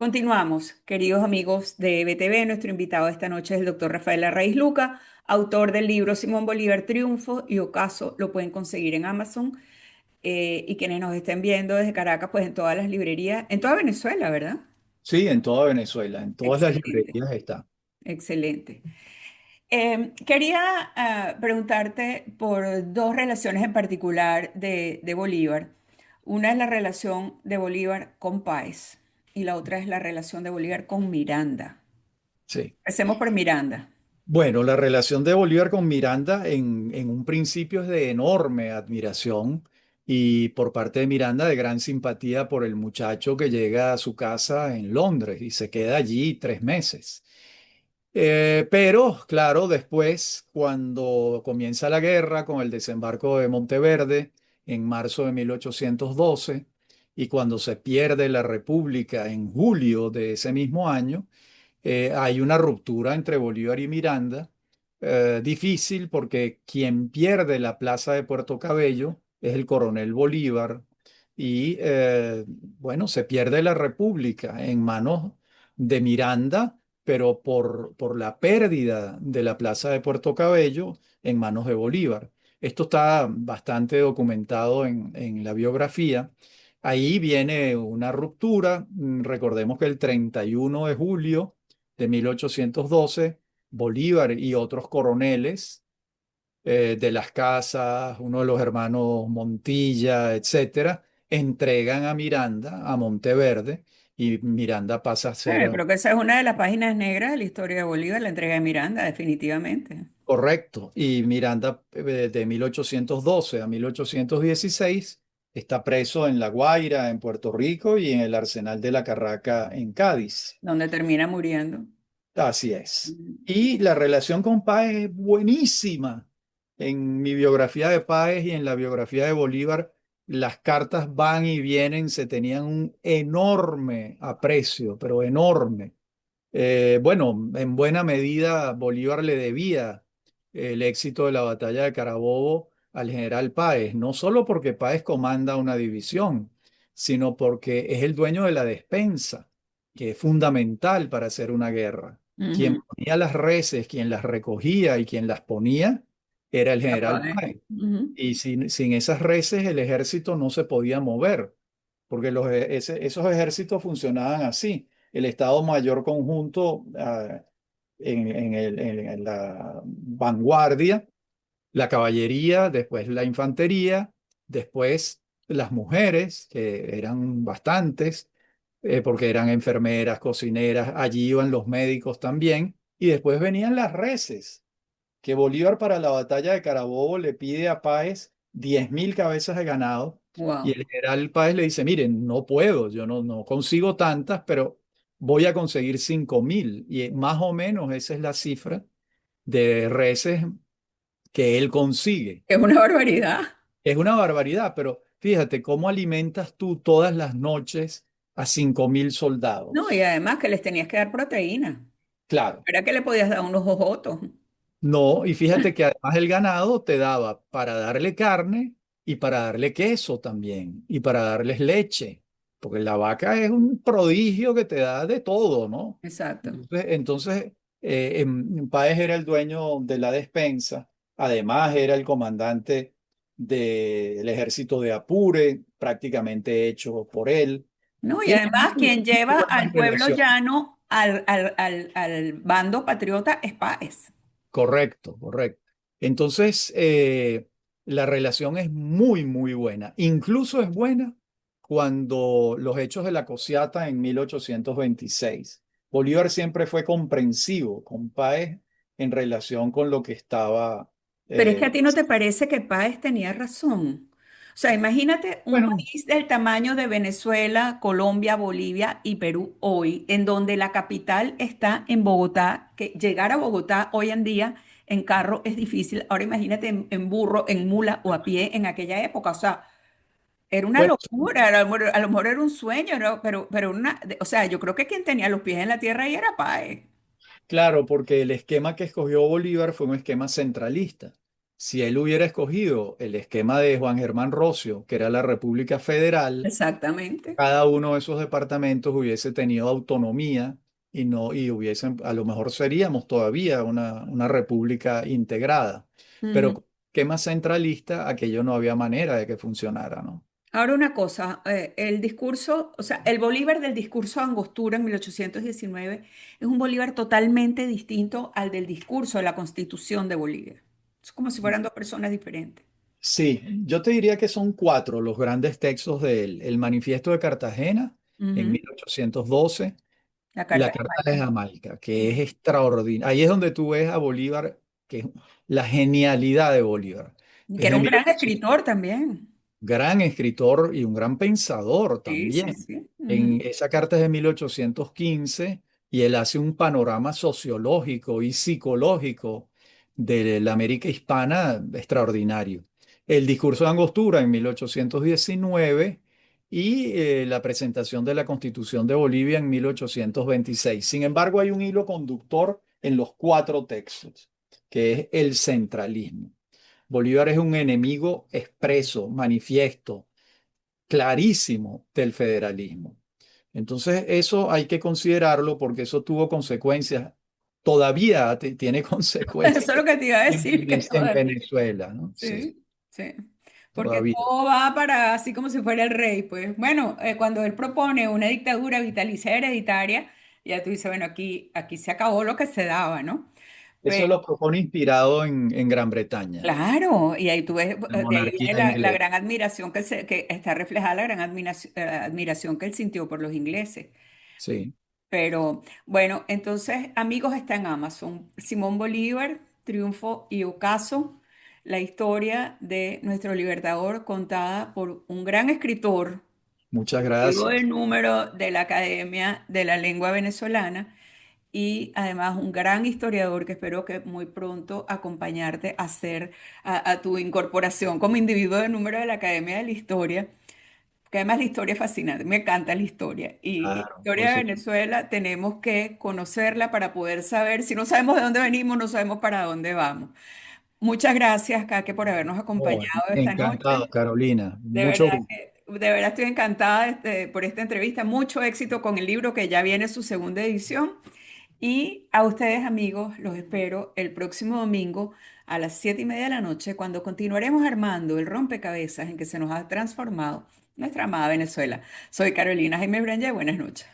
Continuamos, queridos amigos de BTV. Nuestro invitado esta noche es el doctor Rafael Arraiz Luca, autor del libro Simón Bolívar, Triunfo y Ocaso. Lo pueden conseguir en Amazon. Y quienes nos estén viendo desde Caracas, pues en todas las librerías, en toda Venezuela, ¿verdad? Sí, en toda Venezuela, en todas las Excelente, librerías está. excelente. Quería preguntarte por dos relaciones en particular de Bolívar. Una es la relación de Bolívar con Páez y la otra es la relación de Bolívar con Miranda. Sí. Empecemos por Miranda. Bueno, la relación de Bolívar con Miranda en un principio es de enorme admiración y por parte de Miranda de gran simpatía por el muchacho que llega a su casa en Londres y se queda allí 3 meses. Pero, claro, después, cuando comienza la guerra con el desembarco de Monteverde en marzo de 1812 y cuando se pierde la República en julio de ese mismo año, hay una ruptura entre Bolívar y Miranda, difícil porque quien pierde la plaza de Puerto Cabello es el coronel Bolívar y, bueno, se pierde la República en manos de Miranda, pero por la pérdida de la plaza de Puerto Cabello en manos de Bolívar. Esto está bastante documentado en la biografía. Ahí viene una ruptura. Recordemos que el 31 de julio de 1812, Bolívar y otros coroneles de las casas, uno de los hermanos Montilla, etcétera, entregan a Miranda, a Monteverde, y Miranda pasa a Bueno, yo ser creo que esa es una de las páginas negras de la historia de Bolívar, la entrega de Miranda, definitivamente. correcto. Y Miranda de 1812 a 1816 está preso en La Guaira, en Puerto Rico, y en el Arsenal de la Carraca, en Cádiz. Donde termina muriendo. Así es. Mm. Y la relación con Páez es buenísima. En mi biografía de Páez y en la biografía de Bolívar, las cartas van y vienen, se tenían un enorme aprecio, pero enorme. Bueno, en buena medida Bolívar le debía el éxito de la batalla de Carabobo al general Páez, no solo porque Páez comanda una división, sino porque es el dueño de la despensa, que es fundamental para hacer una guerra. Quien Ujú. ponía las reses, quien las recogía y quien las ponía era el general Capaz, ¿eh? Páez. Ujú. Y sin esas reses el ejército no se podía mover, porque esos ejércitos funcionaban así. El Estado Mayor Conjunto en la vanguardia, la caballería, después la infantería, después las mujeres, que eran bastantes, porque eran enfermeras, cocineras, allí iban los médicos también, y después venían las reses que Bolívar para la batalla de Carabobo le pide a Páez 10.000 cabezas de ganado y Wow. el general Páez le dice, miren, no puedo, yo no consigo tantas, pero voy a conseguir 5.000 y más o menos esa es la cifra de reses que él consigue. Es una barbaridad. Es una barbaridad, pero fíjate cómo alimentas tú todas las noches a 5.000 No, y soldados. además que les tenías que dar proteína. Claro. Era que le podías dar unos ojotos. No, y fíjate que además el ganado te daba para darle carne y para darle queso también y para darles leche, porque la vaca es un prodigio que te da de todo, ¿no? Exacto. Entonces, Páez era el dueño de la despensa, además era el comandante del ejército de Apure, prácticamente hecho por él. No, y Tenía además quien muy lleva al buenas pueblo relaciones. llano al bando patriota es Páez. Correcto, correcto. Entonces, la relación es muy, muy buena. Incluso es buena cuando los hechos de la Cosiata en 1826. Bolívar siempre fue comprensivo con Páez en relación con lo que estaba. Pero es que a eh, ti no te parece que Páez tenía razón. O sea, imagínate un bueno, país del tamaño de Venezuela, Colombia, Bolivia y Perú hoy, en donde la capital está en Bogotá, que llegar a Bogotá hoy en día en carro es difícil. Ahora imagínate en burro, en mula o a pie en aquella época. O sea, era una bueno, locura, a lo mejor era un sueño, ¿no? Pero o sea, yo creo que quien tenía los pies en la tierra ahí era Páez. claro, porque el esquema que escogió Bolívar fue un esquema centralista. Si él hubiera escogido el esquema de Juan Germán Rocio, que era la República Federal, Exactamente. cada uno de esos departamentos hubiese tenido autonomía y no, y hubiesen, a lo mejor seríamos todavía una república integrada. Pero Ujú. con esquema centralista, aquello no había manera de que funcionara, ¿no? Ahora una cosa, el discurso, o sea, el Bolívar del discurso de Angostura en 1819 es un Bolívar totalmente distinto al del discurso de la Constitución de Bolivia. Es como si fueran dos personas diferentes. Sí, yo te diría que son cuatro los grandes textos de él. El Manifiesto de Cartagena en Ujú. 1812, La la Carta de Carta de Jamaica. Jamaica, que es Ujú. extraordinaria. Ahí es donde tú ves a Bolívar, que es la genialidad de Bolívar. Y que Es era de un gran 1800, escritor también. gran escritor y un gran pensador Sí, sí, también. sí. En Ujú. esa carta es de 1815 y él hace un panorama sociológico y psicológico de la América hispana extraordinario. El discurso de Angostura en 1819 y la presentación de la Constitución de Bolivia en 1826. Sin embargo, hay un hilo conductor en los cuatro textos, que es el centralismo. Bolívar es un enemigo expreso, manifiesto, clarísimo del federalismo. Entonces, eso hay que considerarlo porque eso tuvo consecuencias, todavía tiene consecuencias Eso es lo que te iba a en, decir, que En todavía. Venezuela, ¿no? Sí, Sí, sí. Porque todavía. todo va para así como si fuera el rey. Pues bueno, cuando él propone una dictadura vitalicia hereditaria, ya tú dices, bueno, aquí se acabó lo que se daba, ¿no? Eso lo propone inspirado en Gran Bretaña, Claro, y ahí tú ves, la de ahí viene monarquía la inglesa. gran admiración que está reflejada, la gran admiración que él sintió por los ingleses. Sí, Pero bueno, entonces, amigos, está en Amazon. Simón Bolívar, Triunfo y Ocaso, la historia de nuestro libertador contada por un gran escritor, muchas digo gracias. el número de la Academia de la Lengua Venezolana y además un gran historiador que espero que muy pronto acompañarte a hacer a tu incorporación como individuo de número de la Academia de la Historia, que además la historia es fascinante, me encanta la historia y la Claro, por historia de supuesto. Venezuela tenemos que conocerla para poder saber, si no sabemos de dónde venimos, no sabemos para dónde vamos. Muchas gracias, Kake, por habernos Oh, acompañado esta encantado, noche. Carolina. De Mucho verdad gusto. de verdad estoy encantada por esta entrevista. Mucho éxito con el libro que ya viene su segunda edición. Y a ustedes, amigos, los espero el próximo domingo a las 7:30 de la noche, cuando continuaremos armando el rompecabezas en que se nos ha transformado nuestra amada Venezuela. Soy Carolina Jaime Branya. Buenas noches.